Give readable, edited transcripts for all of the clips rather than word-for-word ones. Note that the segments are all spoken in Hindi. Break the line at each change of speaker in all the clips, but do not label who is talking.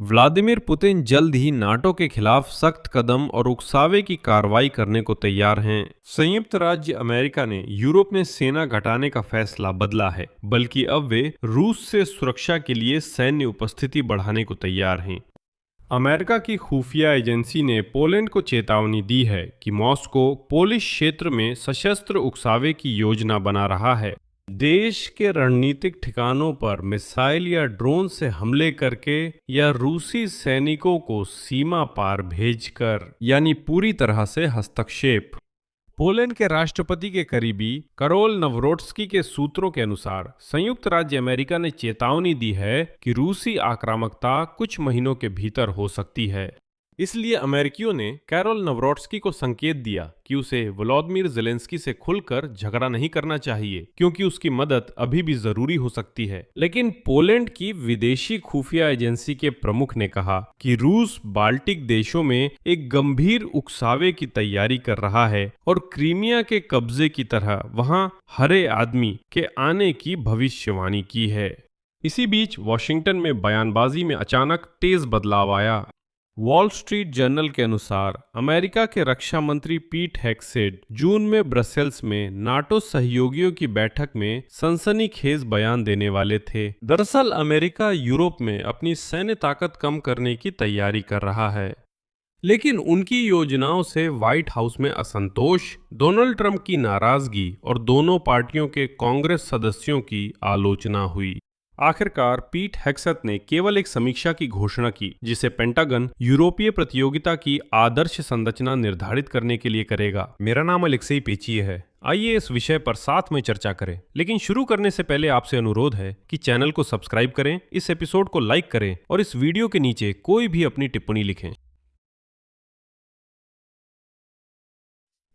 व्लादिमीर पुतिन जल्द ही नाटो के खिलाफ सख्त कदम और उकसावे की कार्रवाई करने को तैयार हैं। संयुक्त राज्य अमेरिका ने यूरोप में सेना घटाने का फैसला बदला है, बल्कि अब वे रूस से सुरक्षा के लिए सैन्य उपस्थिति बढ़ाने को तैयार हैं। अमेरिका की खुफिया एजेंसी ने पोलैंड को चेतावनी दी है कि मॉस्को पोलिश क्षेत्र में सशस्त्र उकसावे की योजना बना रहा है। देश के रणनीतिक ठिकानों पर मिसाइल या ड्रोन से हमले करके या रूसी सैनिकों को सीमा पार भेजकर, यानी पूरी तरह से हस्तक्षेप। पोलैंड के राष्ट्रपति के करीबी करोल नवरोट्स्की के सूत्रों के अनुसार संयुक्त राज्य अमेरिका ने चेतावनी दी है कि रूसी आक्रामकता कुछ महीनों के भीतर हो सकती है। इसलिए अमेरिकियों ने कैरोल नवरोट्स्की को संकेत दिया कि उसे वोलोदिमीर ज़ेलेंस्की से खुलकर झगड़ा नहीं करना चाहिए, क्योंकि उसकी मदद अभी भी जरूरी हो सकती है। लेकिन पोलैंड की विदेशी खुफिया एजेंसी के प्रमुख ने कहा कि रूस बाल्टिक देशों में एक गंभीर उकसावे की तैयारी कर रहा है और क्रीमिया के कब्जे की तरह वहां हरे आदमी के आने की भविष्यवाणी की है। इसी बीच वॉशिंगटन में बयानबाजी में अचानक तेज बदलाव आया। वॉल स्ट्रीट जर्नल के अनुसार अमेरिका के रक्षा मंत्री पीट हेग्सेट जून में ब्रसेल्स में नाटो सहयोगियों की बैठक में सनसनीखेज बयान देने वाले थे। दरअसल अमेरिका यूरोप में अपनी सैन्य ताकत कम करने की तैयारी कर रहा है, लेकिन उनकी योजनाओं से व्हाइट हाउस में असंतोष, डोनाल्ड ट्रंप की नाराजगी और दोनों पार्टियों के कांग्रेस सदस्यों की आलोचना हुई। आखिरकार पीट हेग्सेट ने केवल एक समीक्षा की घोषणा की, जिसे पेंटागन यूरोपीय प्रतियोगिता की आदर्श संरचना निर्धारित करने के लिए करेगा। मेरा नाम अलेक्सेई पेचिए है। आइए इस विषय पर साथ में चर्चा करें, लेकिन शुरू करने से पहले आपसे अनुरोध है कि चैनल को सब्सक्राइब करें, इस एपिसोड को लाइक करें और इस वीडियो के नीचे कोई भी अपनी टिप्पणी लिखें।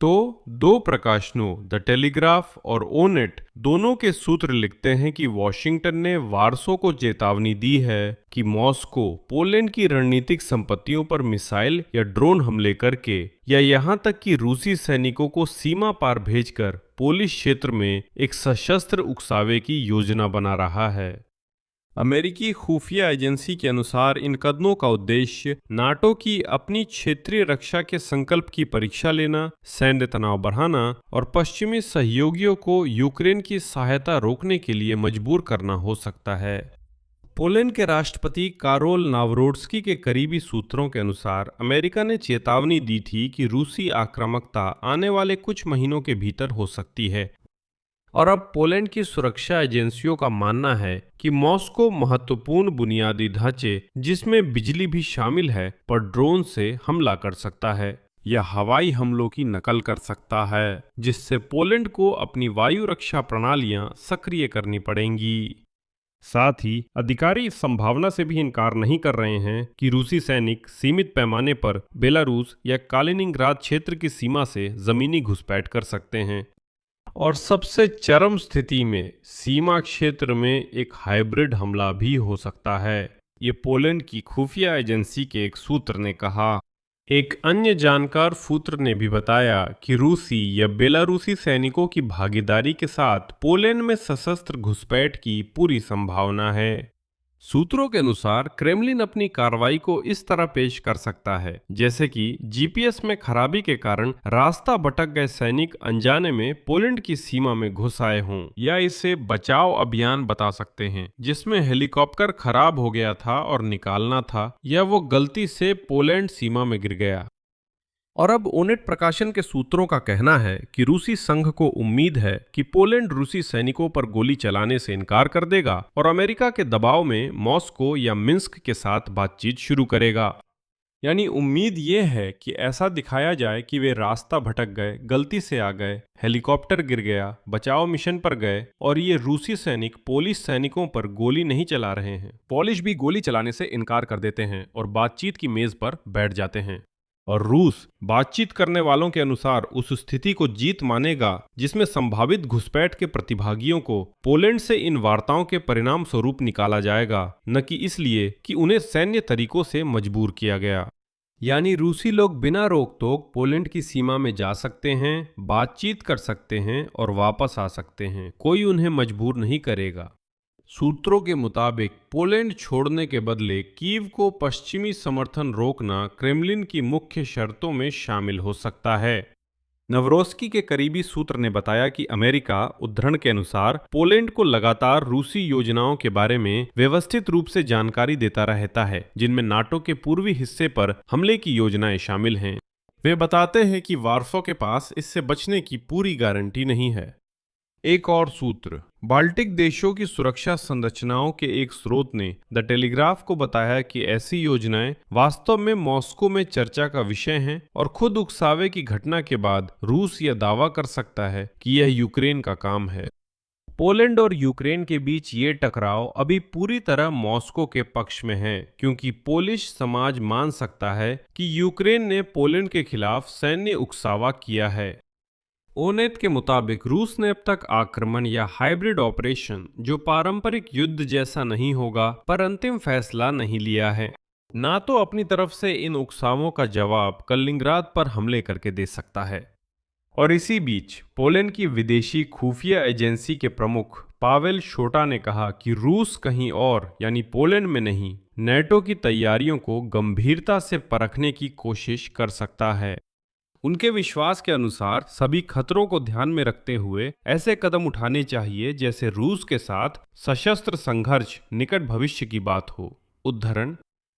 तो दो प्रकाशनों द टेलीग्राफ और ओनेट दोनों के सूत्र लिखते हैं कि वॉशिंगटन ने वार्सो को चेतावनी दी है कि मॉस्को पोलैंड की रणनीतिक संपत्तियों पर मिसाइल या ड्रोन हमले करके या यहां तक कि रूसी सैनिकों को सीमा पार भेजकर पोलिश क्षेत्र में एक सशस्त्र उकसावे की योजना बना रहा है। अमेरिकी खुफिया एजेंसी के अनुसार इन कदमों का उद्देश्य नाटो की अपनी क्षेत्रीय रक्षा के संकल्प की परीक्षा लेना, सैन्य तनाव बढ़ाना और पश्चिमी सहयोगियों को यूक्रेन की सहायता रोकने के लिए मजबूर करना हो सकता है। पोलैंड के राष्ट्रपति कारोल नावरोट्स्की के करीबी सूत्रों के अनुसार अमेरिका ने चेतावनी दी थी कि रूसी आक्रामकता आने वाले कुछ महीनों के भीतर हो सकती है, और अब पोलैंड की सुरक्षा एजेंसियों का मानना है कि मॉस्को महत्वपूर्ण बुनियादी ढांचे, जिसमें बिजली भी शामिल है, पर ड्रोन से हमला कर सकता है या हवाई हमलों की नकल कर सकता है, जिससे पोलैंड को अपनी वायु रक्षा प्रणालियां सक्रिय करनी पड़ेंगी। साथ ही अधिकारी इस संभावना से भी इनकार नहीं कर रहे हैं कि रूसी सैनिक सीमित पैमाने पर बेलारूस या कालिनिंग्राद क्षेत्र की सीमा से जमीनी घुसपैठ कर सकते हैं, और सबसे चरम स्थिति में सीमा क्षेत्र में एक हाइब्रिड हमला भी हो सकता है, ये पोलैंड की खुफिया एजेंसी के एक सूत्र ने कहा। एक अन्य जानकार सूत्र ने भी बताया कि रूसी या बेलारूसी सैनिकों की भागीदारी के साथ पोलैंड में सशस्त्र घुसपैठ की पूरी संभावना है। सूत्रों के अनुसार क्रेमलिन अपनी कार्रवाई को इस तरह पेश कर सकता है जैसे कि जीपीएस में खराबी के कारण रास्ता भटक गए सैनिक अनजाने में पोलैंड की सीमा में घुस आए हों, या इसे बचाव अभियान बता सकते हैं जिसमें हेलीकॉप्टर खराब हो गया था और निकालना था, या वो गलती से पोलैंड सीमा में गिर गया। और अब ओनेट प्रकाशन के सूत्रों का कहना है कि रूसी संघ को उम्मीद है कि पोलैंड रूसी सैनिकों पर गोली चलाने से इनकार कर देगा और अमेरिका के दबाव में मॉस्को या मिन्स्क के साथ बातचीत शुरू करेगा। यानी उम्मीद ये है कि ऐसा दिखाया जाए कि वे रास्ता भटक गए, गलती से आ गए, हेलीकॉप्टर गिर गया, बचाव मिशन पर गए और ये रूसी सैनिक पोलिश सैनिकों पर गोली नहीं चला रहे हैं। पोलिश भी गोली चलाने से इनकार कर देते हैं और बातचीत की मेज पर बैठ जाते हैं, और रूस बातचीत करने वालों के अनुसार उस स्थिति को जीत मानेगा जिसमें संभावित घुसपैठ के प्रतिभागियों को पोलैंड से इन वार्ताओं के परिणाम स्वरूप निकाला जाएगा, न कि इसलिए कि उन्हें सैन्य तरीकों से मजबूर किया गया। यानी रूसी लोग बिना रोक टोक पोलैंड की सीमा में जा सकते हैं, बातचीत कर सकते हैं और वापस आ सकते हैं, कोई उन्हें मजबूर नहीं करेगा। सूत्रों के मुताबिक पोलैंड छोड़ने के बदले कीव को पश्चिमी समर्थन रोकना क्रेमलिन की मुख्य शर्तों में शामिल हो सकता है। नवरोस्की के करीबी सूत्र ने बताया कि अमेरिका, उद्धरण के अनुसार, पोलैंड को लगातार रूसी योजनाओं के बारे में व्यवस्थित रूप से जानकारी देता रहता है, जिनमें नाटो के पूर्वी हिस्से पर हमले की योजनाएं शामिल हैं। वे बताते हैं कि वार्सो के पास इससे बचने की पूरी गारंटी नहीं है। एक और सूत्र बाल्टिक देशों की सुरक्षा संरचनाओं के एक स्रोत ने द टेलीग्राफ को बताया कि ऐसी योजनाएं वास्तव में मॉस्को में चर्चा का विषय हैं और खुद उकसावे की घटना के बाद रूस यह दावा कर सकता है कि यह यूक्रेन का काम है। पोलैंड और यूक्रेन के बीच ये टकराव अभी पूरी तरह मॉस्को के पक्ष में है, क्योंकि पोलिश समाज मान सकता है कि यूक्रेन ने पोलैंड के खिलाफ सैन्य उकसावा किया है। ओनेट के मुताबिक रूस ने अब तक आक्रमण या हाइब्रिड ऑपरेशन, जो पारंपरिक युद्ध जैसा नहीं होगा, पर अंतिम फैसला नहीं लिया है। नाटो अपनी तरफ से इन उकसावों का जवाब कलिंगराद पर हमले करके दे सकता है। और इसी बीच पोलैंड की विदेशी खुफिया एजेंसी के प्रमुख पावेल शोटा ने कहा कि रूस कहीं और यानी पोलैंड में नहीं, नेटो की तैयारियों को गंभीरता से परखने की कोशिश कर सकता है। उनके विश्वास के अनुसार सभी खतरों को ध्यान में रखते हुए ऐसे कदम उठाने चाहिए जैसे रूस के साथ सशस्त्र संघर्ष निकट भविष्य की बात हो। उद्धरण,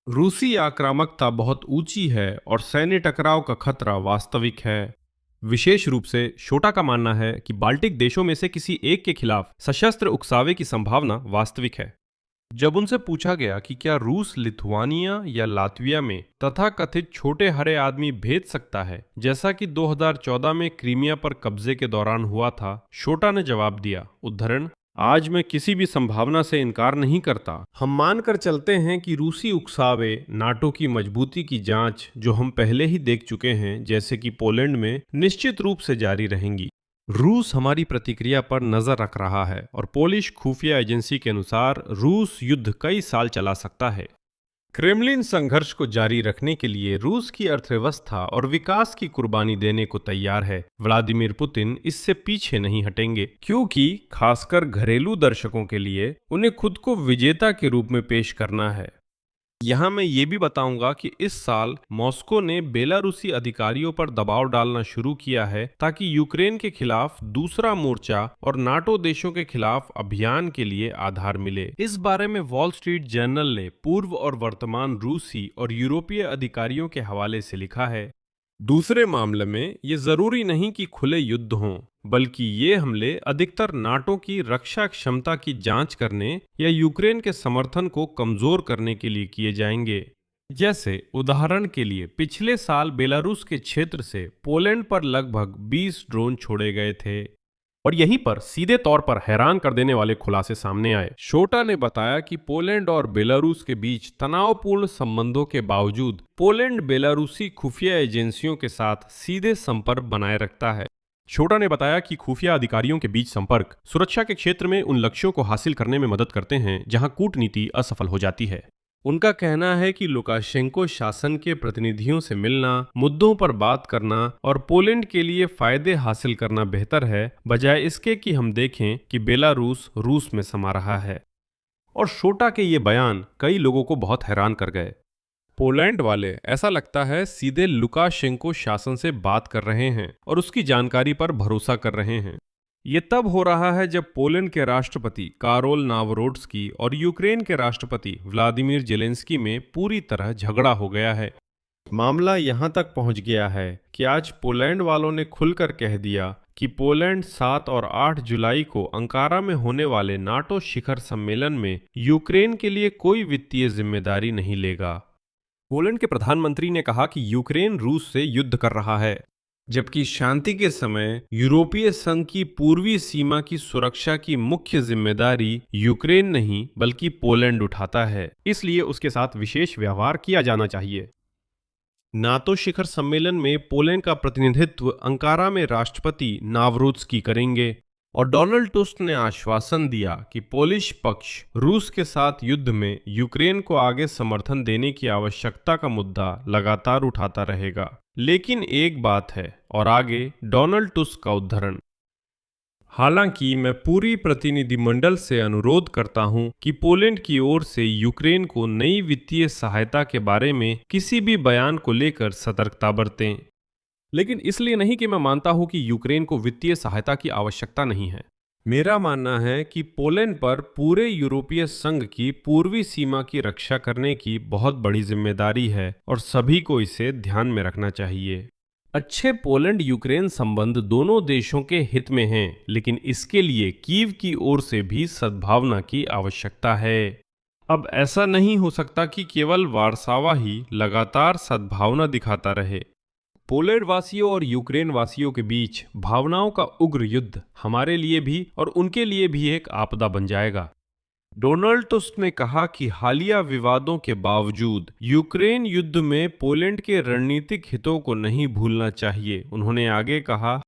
रूसी आक्रामकता बहुत ऊंची है और सैन्य टकराव का खतरा वास्तविक है। विशेष रूप से शोटा का मानना है कि बाल्टिक देशों में से किसी एक के खिलाफ सशस्त्र उकसावे की संभावना वास्तविक है। जब उनसे पूछा गया कि क्या रूस लिथुआनिया या लातविया में तथाकथित छोटे हरे आदमी भेज सकता है, जैसा कि 2014 में क्रीमिया पर कब्जे के दौरान हुआ था, शोटा ने जवाब दिया, उद्धरण, आज मैं किसी भी संभावना से इनकार नहीं करता। हम मानकर चलते हैं कि रूसी उकसावे नाटो की मजबूती की जांच, जो हम पहले ही देख चुके हैं, जैसे कि पोलैंड में, निश्चित रूप से जारी रहेंगी। रूस हमारी प्रतिक्रिया पर नजर रख रहा है और पोलिश खुफिया एजेंसी के अनुसार रूस युद्ध कई साल चला सकता है। क्रेमलिन संघर्ष को जारी रखने के लिए रूस की अर्थव्यवस्था और विकास की कुर्बानी देने को तैयार है। व्लादिमीर पुतिन इससे पीछे नहीं हटेंगे, क्योंकि खासकर घरेलू दर्शकों के लिए उन्हें खुद को विजेता के रूप में पेश करना है। यहाँ मैं ये भी बताऊंगा कि इस साल मॉस्को ने बेलारूसी अधिकारियों पर दबाव डालना शुरू किया है ताकि यूक्रेन के खिलाफ दूसरा मोर्चा और नाटो देशों के खिलाफ अभियान के लिए आधार मिले। इस बारे में वॉल स्ट्रीट जर्नल ने पूर्व और वर्तमान रूसी और यूरोपीय अधिकारियों के हवाले से लिखा है। दूसरे मामले में ये जरूरी नहीं कि खुले युद्ध हों, बल्कि ये हमले अधिकतर नाटो की रक्षा क्षमता की जांच करने या यूक्रेन के समर्थन को कमजोर करने के लिए किए जाएंगे। जैसे उदाहरण के लिए पिछले साल बेलारूस के क्षेत्र से पोलैंड पर लगभग 20 ड्रोन छोड़े गए थे और यहीं पर सीधे तौर पर हैरान कर देने वाले खुलासे सामने आए। शोटा ने बताया कि पोलैंड और बेलारूस के बीच तनावपूर्ण संबंधों के बावजूद पोलैंड बेलारूसी खुफिया एजेंसियों के साथ सीधे संपर्क बनाए रखता है। शोटा ने बताया कि खुफिया अधिकारियों के बीच संपर्क सुरक्षा के क्षेत्र में उन लक्ष्यों को हासिल करने में मदद करते हैं जहां कूटनीति असफल हो जाती है। उनका कहना है कि लुकाशेंको शासन के प्रतिनिधियों से मिलना, मुद्दों पर बात करना और पोलैंड के लिए फायदे हासिल करना बेहतर है, बजाय इसके कि हम देखें कि बेलारूस रूस में समा रहा है। और शोटा के ये बयान कई लोगों को बहुत हैरान कर गए। पोलैंड वाले, ऐसा लगता है, सीधे लुकाशेंको शासन से बात कर रहे हैं और उसकी जानकारी पर भरोसा कर रहे हैं। ये तब हो रहा है जब पोलैंड के राष्ट्रपति कारोल नावरोड्स्की और यूक्रेन के राष्ट्रपति व्लादिमीर जेलेंस्की में पूरी तरह झगड़ा हो गया है। मामला यहाँ तक पहुँच गया है कि आज पोलैंड वालों ने खुलकर कह दिया कि पोलैंड 7 और 8 जुलाई को अंकारा में होने वाले नाटो शिखर सम्मेलन में यूक्रेन के लिए कोई वित्तीय जिम्मेदारी नहीं लेगा। पोलैंड के प्रधानमंत्री ने कहा कि यूक्रेन रूस से युद्ध कर रहा है, जबकि शांति के समय यूरोपीय संघ की पूर्वी सीमा की सुरक्षा की मुख्य जिम्मेदारी यूक्रेन नहीं बल्कि पोलैंड उठाता है, इसलिए उसके साथ विशेष व्यवहार किया जाना चाहिए। नाटो शिखर सम्मेलन में पोलैंड का प्रतिनिधित्व अंकारा में राष्ट्रपति नावरोत्स्की करेंगे और डोनाल्ड टस्क ने आश्वासन दिया कि पोलिश पक्ष रूस के साथ युद्ध में यूक्रेन को आगे समर्थन देने की आवश्यकता का मुद्दा लगातार उठाता रहेगा। लेकिन एक बात है, और आगे डोनाल्ड टस्क का उद्धरण, हालांकि मैं पूरी प्रतिनिधिमंडल से अनुरोध करता हूं कि पोलैंड की ओर से यूक्रेन को नई वित्तीय सहायता के बारे में किसी भी बयान को लेकर सतर्कता बरतें।
लेकिन इसलिए नहीं कि मैं मानता हूं कि यूक्रेन को वित्तीय सहायता की आवश्यकता नहीं है।
मेरा मानना है कि पोलैंड पर पूरे यूरोपीय संघ की पूर्वी सीमा की रक्षा करने की बहुत बड़ी जिम्मेदारी है और सभी को इसे ध्यान में रखना चाहिए। अच्छे पोलैंड यूक्रेन संबंध दोनों देशों के हित में हैं, लेकिन इसके लिए कीव की ओर से भी सद्भावना की आवश्यकता है। अब ऐसा नहीं हो सकता कि केवल वार्सावा ही लगातार सद्भावना दिखाता रहे।
पोलैंड वासियों और यूक्रेन वासियों के बीच भावनाओं का उग्र युद्ध हमारे लिए भी और उनके लिए भी एक आपदा बन जाएगा।
डोनाल्ड टस्क ने कहा कि हालिया विवादों के बावजूद यूक्रेन युद्ध में पोलैंड के रणनीतिक हितों को नहीं भूलना चाहिए। उन्होंने आगे कहा,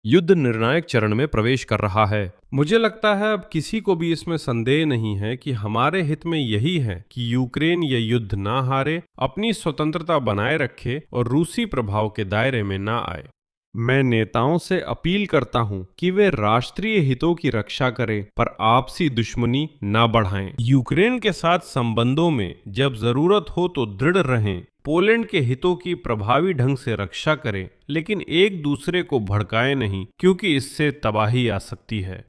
युद्ध निर्णायक चरण में प्रवेश कर रहा है।
मुझे लगता है अब किसी को भी इसमें संदेह नहीं है कि हमारे हित में यही है कि यूक्रेन ये युद्ध ना हारे, अपनी स्वतंत्रता बनाए रखे और रूसी प्रभाव के दायरे में ना आए। मैं नेताओं से अपील करता हूं कि वे राष्ट्रीय हितों की रक्षा करें पर आपसी दुश्मनी ना बढ़ाएं। यूक्रेन के साथ संबंधों में जब जरूरत हो तो दृढ़ रहें। पोलैंड के हितों की प्रभावी ढंग से रक्षा करें, लेकिन एक दूसरे को भड़काएं नहीं, क्योंकि इससे तबाही आ सकती है।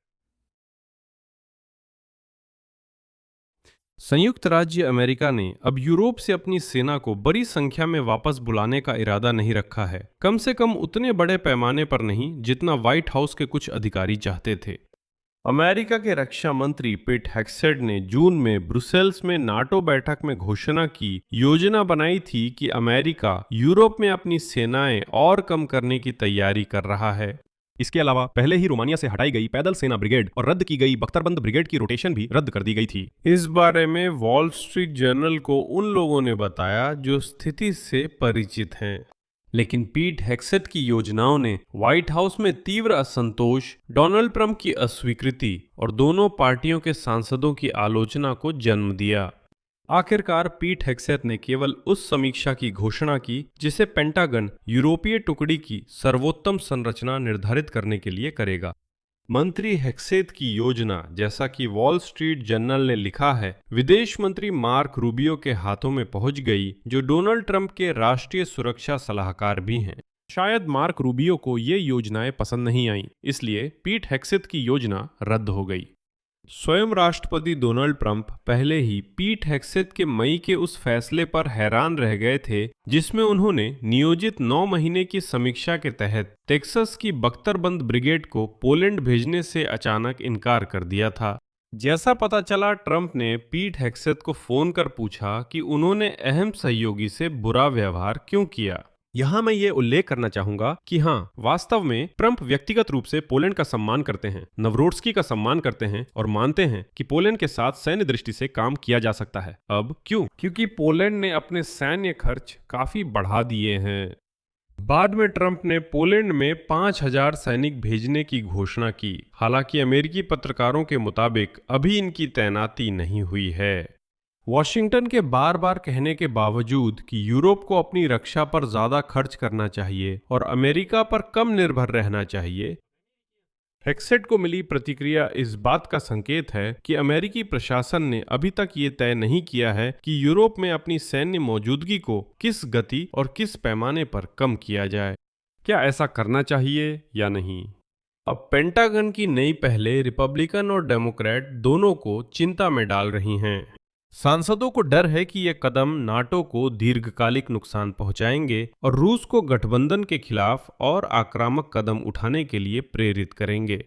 संयुक्त राज्य अमेरिका ने अब यूरोप से अपनी सेना को बड़ी संख्या में वापस बुलाने का इरादा नहीं रखा है, कम से कम उतने बड़े पैमाने पर नहीं जितना व्हाइट हाउस के कुछ अधिकारी चाहते थे। अमेरिका के रक्षा मंत्री पीट हेग्सेट ने जून में ब्रुसेल्स में नाटो बैठक में घोषणा की योजना बनाई थी कि अमेरिका यूरोप में अपनी सेनाएं और कम करने की तैयारी कर रहा है।
इसके अलावा पहले ही रोमानिया से हटाई गई पैदल सेना ब्रिगेड और रद्द की गई बख्तरबंद ब्रिगेड की रोटेशन भी रद्द कर दी गई थी।
इस बारे में वॉल स्ट्रीट जर्नल को उन लोगों ने बताया जो स्थिति से परिचित हैं। लेकिन पीट हेग्सेट की योजनाओं ने व्हाइट हाउस में तीव्र असंतोष, डोनाल्ड ट्रंप की अस्वीकृति और दोनों पार्टियों के सांसदों की आलोचना को जन्म दिया।
आखिरकार पीट हेग्सेट ने केवल उस समीक्षा की घोषणा की जिसे पेंटागन यूरोपीय टुकड़ी की सर्वोत्तम संरचना निर्धारित करने के लिए करेगा।
मंत्री हेग्सेट की योजना, जैसा कि वॉल स्ट्रीट जर्नल ने लिखा है, विदेश मंत्री मार्क रूबियो के हाथों में पहुंच गई, जो डोनाल्ड ट्रंप के राष्ट्रीय सुरक्षा सलाहकार भी हैं।
शायद मार्क रूबियो को ये योजनाएं पसंद नहीं आईं, इसलिए पीट हेग्सेट की योजना रद्द हो गई।
स्वयं राष्ट्रपति डोनाल्ड ट्रंप पहले ही पीट हेग्सेट के मई के उस फैसले पर हैरान रह गए थे जिसमें उन्होंने नियोजित 9 महीने की समीक्षा के तहत टेक्सास की बख्तरबंद ब्रिगेड को पोलैंड भेजने से अचानक इनकार कर दिया था। जैसा पता चला, ट्रंप ने पीट हेग्सेट को फोन कर पूछा कि उन्होंने अहम सहयोगी से बुरा व्यवहार क्यों किया।
यहाँ मैं ये उल्लेख करना चाहूंगा कि हाँ, वास्तव में ट्रंप व्यक्तिगत रूप से पोलैंड का सम्मान करते हैं, नवरोट्स्की का सम्मान करते हैं और मानते हैं कि पोलैंड के साथ सैन्य दृष्टि से काम किया जा सकता है। अब क्यों?
क्योंकि पोलैंड ने अपने सैन्य खर्च काफी बढ़ा दिए हैं। बाद में ट्रंप ने पोलैंड में 5000 सैनिक भेजने की घोषणा की। हालांकि अमेरिकी पत्रकारों के मुताबिक अभी इनकी तैनाती नहीं हुई है। वॉशिंगटन के बार बार कहने के बावजूद कि यूरोप को अपनी रक्षा पर ज्यादा खर्च करना चाहिए और अमेरिका पर कम निर्भर रहना चाहिए, हेग्सेट को मिली प्रतिक्रिया इस बात का संकेत है कि अमेरिकी प्रशासन ने अभी तक ये तय नहीं किया है कि यूरोप में अपनी सैन्य मौजूदगी को किस गति और किस पैमाने पर कम किया जाए।
क्या ऐसा करना चाहिए या नहीं?
अब पेंटागन की नई पहलें रिपब्लिकन और डेमोक्रेट दोनों को चिंता में डाल रही हैं। सांसदों को डर है कि ये कदम नाटो को दीर्घकालिक नुकसान पहुंचाएंगे और रूस को गठबंधन के खिलाफ और आक्रामक कदम उठाने के लिए प्रेरित करेंगे।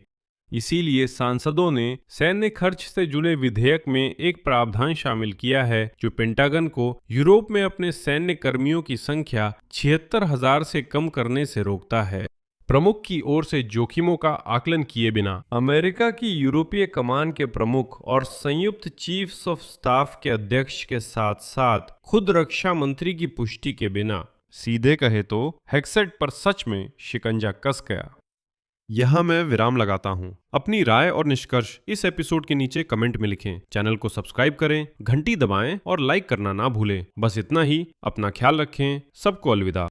इसीलिए सांसदों ने सैन्य खर्च से जुड़े विधेयक में एक प्रावधान शामिल किया है जो पेंटागन को यूरोप में अपने सैन्य कर्मियों की संख्या 76,000 से कम करने से रोकता है, प्रमुख की ओर से जोखिमों का आकलन किए बिना। अमेरिका की यूरोपीय कमान के प्रमुख और संयुक्त चीफ्स ऑफ स्टाफ के अध्यक्ष के साथ साथ खुद रक्षा मंत्री की पुष्टि के बिना सीधे कहे तो हेग्सेट पर सच में शिकंजा कस गया। यहाँ मैं विराम लगाता हूँ। अपनी राय और निष्कर्ष इस एपिसोड के नीचे कमेंट में लिखें। चैनल को सब्सक्राइब करें, घंटी दबाएं और लाइक करना ना भूलें। बस इतना ही। अपना ख्याल रखें। सबको अलविदा।